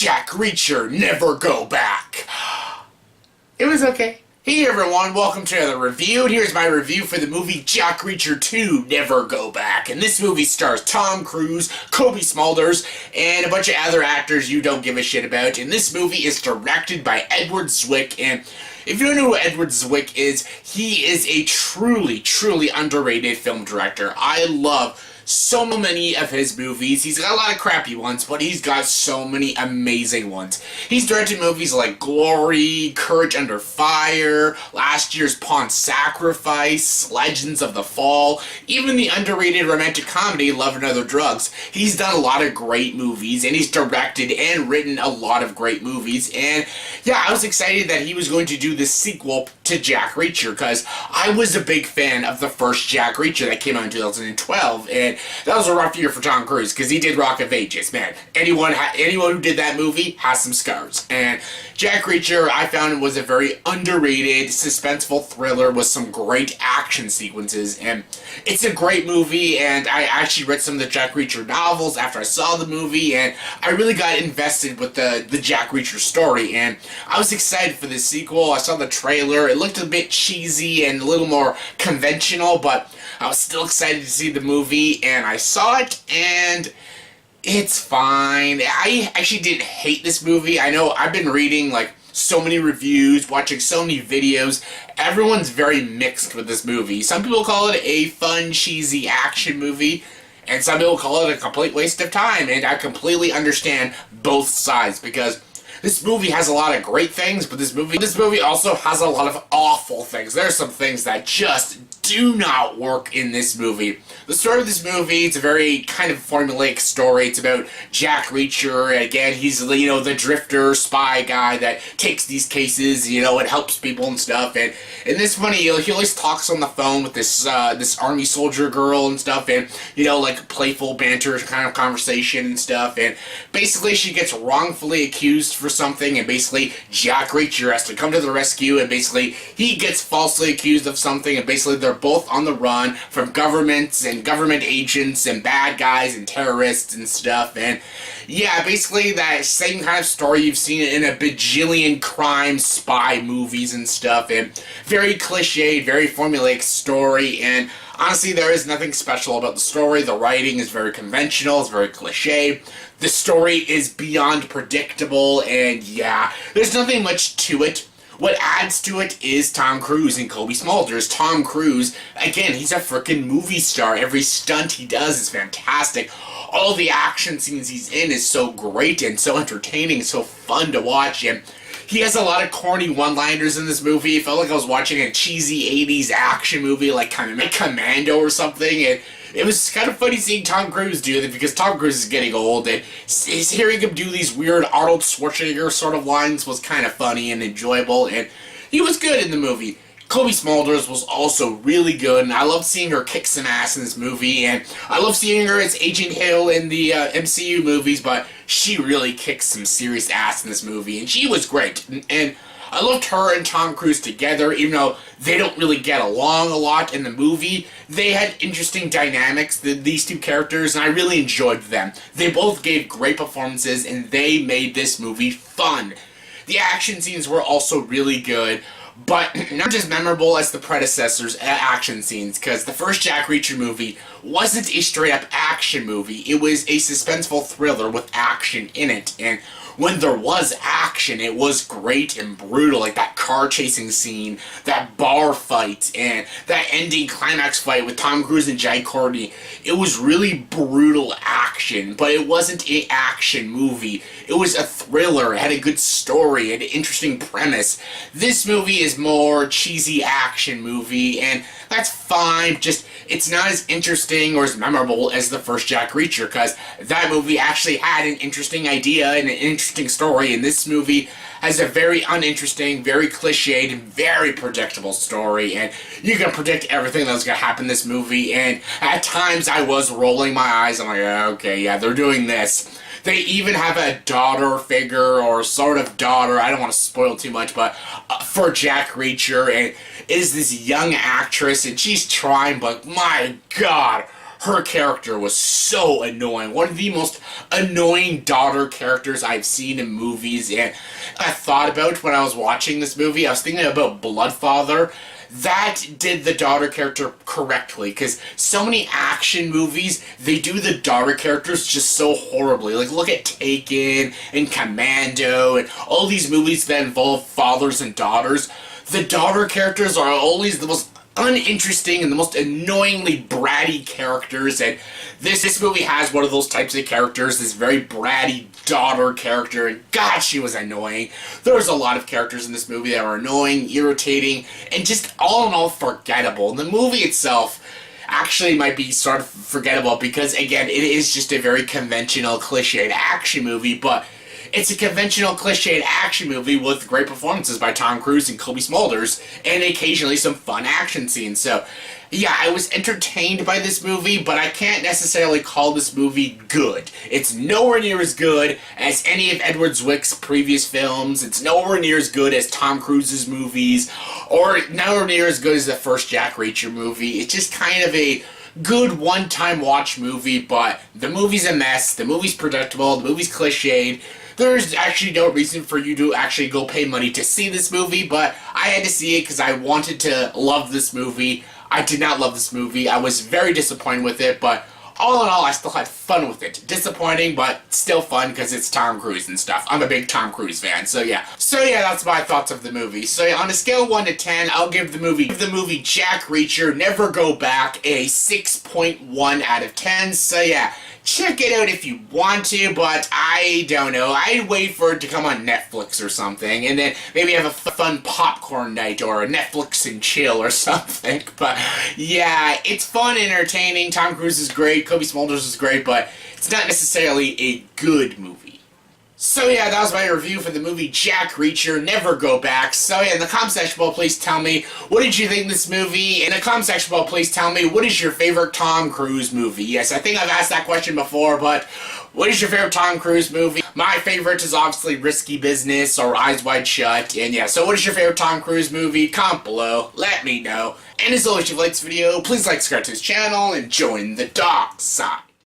Jack Reacher, Never Go Back. It was okay. Hey everyone, welcome to another review, and here's my review for the movie Jack Reacher 2, Never Go Back. And this movie stars Tom Cruise, Cobie Smulders, and a bunch of other actors you don't give a shit about. And this movie is directed by Edward Zwick, and if you don't know who Edward Zwick is, he is a truly, truly underrated film director. I love so many of his movies. He's got a lot of crappy ones, but he's got so many amazing ones. He's directed movies like Glory, Courage Under Fire, last year's Pawn Sacrifice, Legends of the Fall, even the underrated romantic comedy Love and Other Drugs. He's done a lot of great movies, and he's directed and written a lot of great movies, and yeah, I was excited that he was going to do this sequel to Jack Reacher, because I was a big fan of the first Jack Reacher that came out in 2012, and that was a rough year for Tom Cruise, because he did Rock of Ages, man. Anyone who did that movie has some scars. And Jack Reacher, I found, was a very underrated, suspenseful thriller with some great action sequences, and it's a great movie, and I actually read some of the Jack Reacher novels after I saw the movie, and I really got invested with the Jack Reacher story, and I was excited for this sequel. I saw the trailer. It looked a bit cheesy and a little more conventional, but I was still excited to see the movie, and I saw it, and it's fine. I actually didn't hate this movie. I know I've been reading, like, so many reviews, watching so many videos. Everyone's very mixed with this movie. Some people call it a fun, cheesy action movie, and some people call it a complete waste of time, and I completely understand both sides, because this movie has a lot of great things, but this movie also has a lot of awful things. There are some things that just do not work in this movie. The story of this movie, it's a very kind of formulaic story. It's about Jack Reacher. Again, he's, you know, the drifter spy guy that takes these cases, you know, and helps people and stuff. And in this one, he always talks on the phone with this army soldier girl and stuff, and, you know, like playful banter kind of conversation and stuff. And basically, she gets wrongfully accused for something, and basically Jack Reacher has to come to the rescue, and basically he gets falsely accused of something, and basically they're both on the run from governments and government agents and bad guys and terrorists and stuff. And yeah, basically that same kind of story you've seen in a bajillion crime spy movies and stuff, and very cliched, very formulaic story. And honestly, there is nothing special about the story. The writing is very conventional, it's very cliche. The story is beyond predictable, and yeah, there's nothing much to it. What adds to it is Tom Cruise and Cobie Smulders. Tom Cruise, again, he's a freaking movie star. Every stunt he does is fantastic. All the action scenes he's in is so great and so entertaining, so fun to watch, and he has a lot of corny one-liners in this movie. It felt like I was watching a cheesy 80s action movie like Commando or something, and it was kind of funny seeing Tom Cruise do that, because Tom Cruise is getting old, and hearing him do these weird Arnold Schwarzenegger sort of lines was kind of funny and enjoyable, and he was good in the movie. Cobie Smulders was also really good, and I loved seeing her kick some ass in this movie, and I love seeing her as Agent Hill in the MCU movies, but she really kicks some serious ass in this movie, and she was great. And I loved her and Tom Cruise together, even though they don't really get along a lot in the movie. They had interesting dynamics, these two characters, and I really enjoyed them. They both gave great performances, and they made this movie fun. The action scenes were also really good, but not as memorable as the predecessors' action scenes, because the first Jack Reacher movie wasn't a straight-up action movie. It was a suspenseful thriller with action in it, and when there was action, it was great and brutal, like that car chasing scene, that bar fight, and that ending climax fight with Tom Cruise and Jai Courtney. It was really brutal action, but it wasn't an action movie. It was a thriller. It had a good story, it had an interesting premise. This movie is more cheesy action movie, and that's fine, just it's not as interesting or as memorable as the first Jack Reacher, because that movie actually had an interesting idea and an interesting story, and this movie has a very uninteresting, very cliched, and very predictable story, and you can predict everything that's going to happen in this movie, and at times I was rolling my eyes. I'm like, okay, yeah, they're doing this. They even have a daughter figure, or sort of daughter, I don't want to spoil too much, but for Jack Reacher, and is this young actress, and she's trying, but my god, her character was so annoying. One of the most annoying daughter characters I've seen in movies, and I thought about when I was watching this movie, I was thinking about Bloodfather. That did the daughter character correctly, because so many action movies, they do the daughter characters just so horribly. Like, look at Taken and Commando and all these movies that involve fathers and daughters. The daughter characters are always the most uninteresting and the most annoyingly bratty characters, and this movie has one of those types of characters, this very bratty daughter character, and God, she was annoying. There was a lot of characters in this movie that were annoying, irritating, and just all in all forgettable. And the movie itself actually might be sort of forgettable because, again, it is just a very conventional, cliched action movie, but it's a conventional, cliched action movie with great performances by Tom Cruise and Cobie Smulders, and occasionally some fun action scenes. So, yeah, I was entertained by this movie, but I can't necessarily call this movie good. It's nowhere near as good as any of Edward Zwick's previous films. It's nowhere near as good as Tom Cruise's movies, or nowhere near as good as the first Jack Reacher movie. It's just kind of a good one-time watch movie, but the movie's a mess, the movie's predictable, the movie's cliched. There's actually no reason for you to actually go pay money to see this movie, but I had to see it because I wanted to love this movie. I did not love this movie. I was very disappointed with it, but all in all, I still had fun with it. Disappointing, but still fun because it's Tom Cruise and stuff. I'm a big Tom Cruise fan, so yeah. So yeah, that's my thoughts of the movie. So yeah, on a scale of 1 to 10, I'll give the movie Jack Reacher, Never Go Back, a 6.1 out of 10. So yeah, check it out if you want to, but I don't know. I'd wait for it to come on Netflix or something, and then maybe have a fun popcorn night or a Netflix and chill or something. But yeah, it's fun, entertaining. Tom Cruise is great, Cobie Smulders is great, but it's not necessarily a good movie. So yeah, that was my review for the movie Jack Reacher, Never Go Back. So yeah, in the comment section below, please tell me, what did you think of this movie? In the comment section below, please tell me, what is your favorite Tom Cruise movie? Yes, I think I've asked that question before, but what is your favorite Tom Cruise movie? My favorite is obviously Risky Business or Eyes Wide Shut. And yeah, so what is your favorite Tom Cruise movie? Comment below, let me know. And as always, if you like this video, please like, subscribe to this channel, and join the dark side.